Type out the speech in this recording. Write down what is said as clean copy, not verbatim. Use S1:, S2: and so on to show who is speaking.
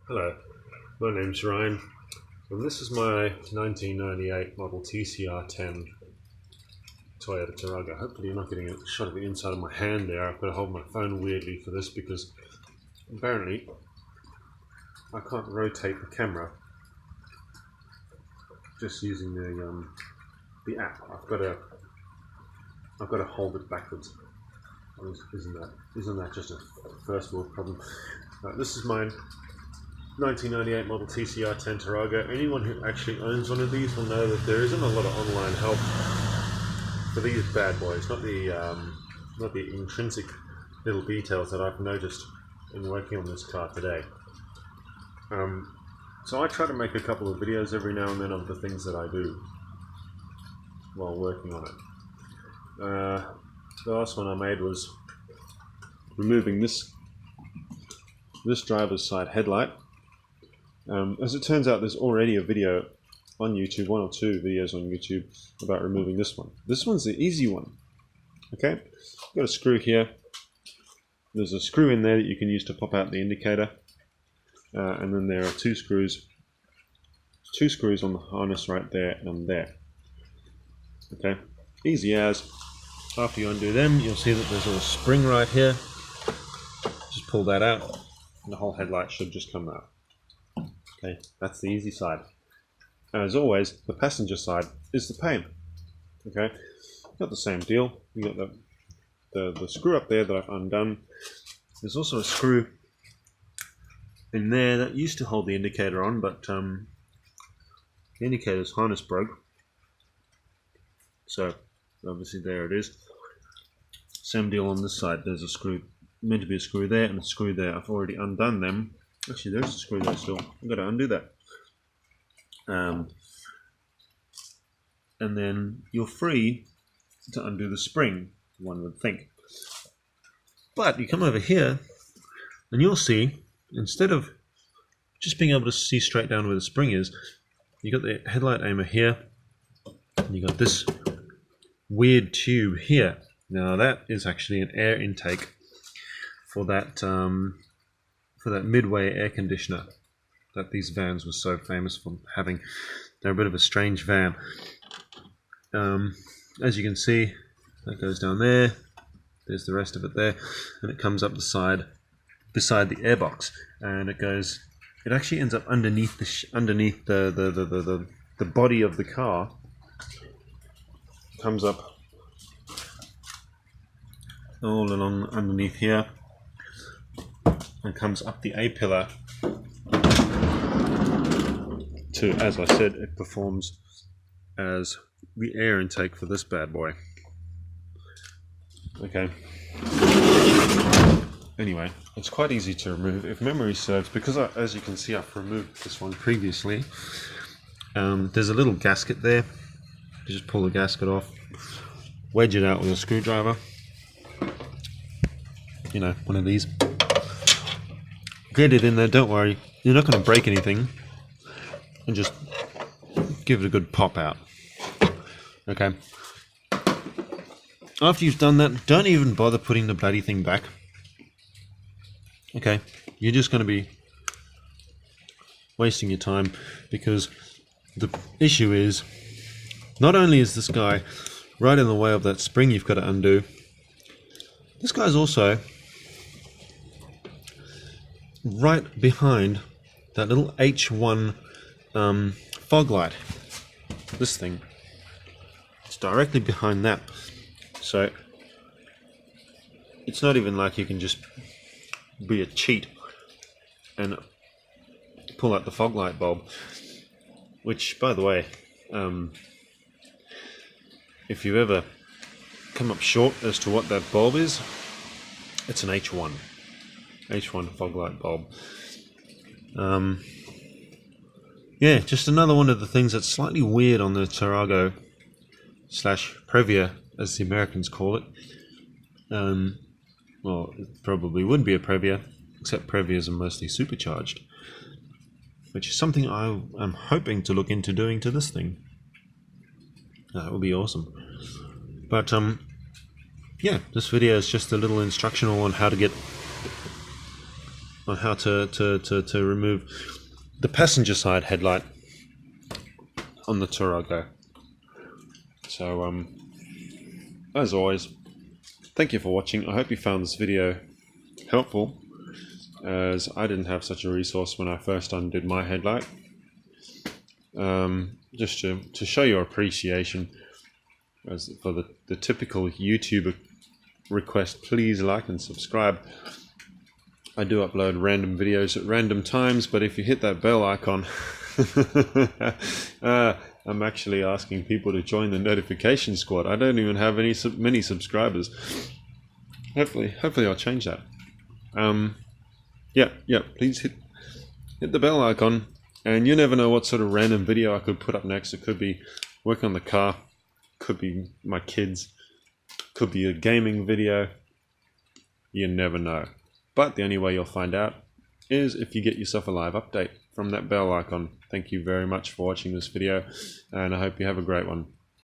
S1: Hello, my name's Ryan, and this is my 1998 model TCR10 Toyota Tarago. Hopefully you're not getting a shot of the inside of my hand there. I've got to hold my phone weirdly for this because apparently I can't rotate the camera just using the app. I've got to hold it backwards. Isn't that just a first world problem? This is mine. 1998 model TCR10 Tarago. Anyone who actually owns one of these will know that there isn't a lot of online help for these bad boys, not the intrinsic little details that I've noticed in working on this car today. So I try to make a couple of videos every now and then of the things that I do while working on it. The last one I made was removing this driver's side headlight. As it turns out, there's already a video on YouTube, one or two videos on YouTube about removing this one. This one's the easy one. Okay, got a screw here. There's a screw in there that you can use to pop out the indicator, and then there are two screws on the harness right there and there. Okay, easy as. After you undo them, you'll see that there's a little spring right here. Just pull that out, and the whole headlight should just come out. Okay, that's the easy side. As always, the passenger side is the pain. Okay, got the same deal. You got the screw up there that I've undone. There's also a screw in there that used to hold the indicator on, but the indicator's harness broke. So obviously there it is. Same deal on this side. There's a screw, meant to be a screw there and a screw there. I've already undone them. Actually, there's a screw there still. I've got to undo that. And then you're free to undo the spring, one would think. But you come over here and you'll see, instead of just being able to see straight down where the spring is, you got the headlight aimer here, and you got this weird tube here. Now that is actually an air intake for that midway air conditioner that these vans were so famous for having. They're a bit of a strange van. As you can see, that goes down there. There's the rest of it there, and it comes up the side beside the airbox, and it goes. It actually ends up underneath the body of the car. Comes up all along underneath here, and comes up the A-pillar to, as I said, it performs as the air intake for this bad boy. Okay. Anyway, it's quite easy to remove if memory serves, because as you can see, I've removed this one previously. There's a little gasket there. You just pull the gasket off, wedge it out with a screwdriver. You know, one of these. Get it in there, don't worry. You're not going to break anything. And just give it a good pop out. Okay. After you've done that, don't even bother putting the bloody thing back. Okay. You're just going to be wasting your time, because the issue is, not only is this guy right in the way of that spring you've got to undo, this guy's also right behind that little H1 fog light. This thing, it's directly behind that. So it's not even like you can just be a cheat and pull out the fog light bulb, which, by the way, if you ever come up short as to what that bulb is, it's an H1 fog light bulb. Yeah, just another one of the things that's slightly weird on the Tarago / Previa, as the Americans call it. Well, it probably would be a Previa, except Previas are mostly supercharged, which is something I am hoping to look into doing to this thing. That would be awesome. But yeah, this video is just a little instructional on how to get on how to remove the passenger side headlight on the Tarago. So as always, thank you for watching. I hope you found this video helpful, as I didn't have such a resource when I first undid my headlight. Just to show your appreciation, as for the typical YouTuber request, please like and subscribe. I do upload random videos at random times, but if you hit that bell icon, I'm actually asking people to join the notification squad. I don't even have many subscribers. Hopefully I'll change that. Yeah, please hit the bell icon, and you never know what sort of random video I could put up next. It could be work on the car, could be my kids, could be a gaming video. You never know. But the only way you'll find out is if you get yourself a live update from that bell icon. Thank you very much for watching this video, and I hope you have a great one.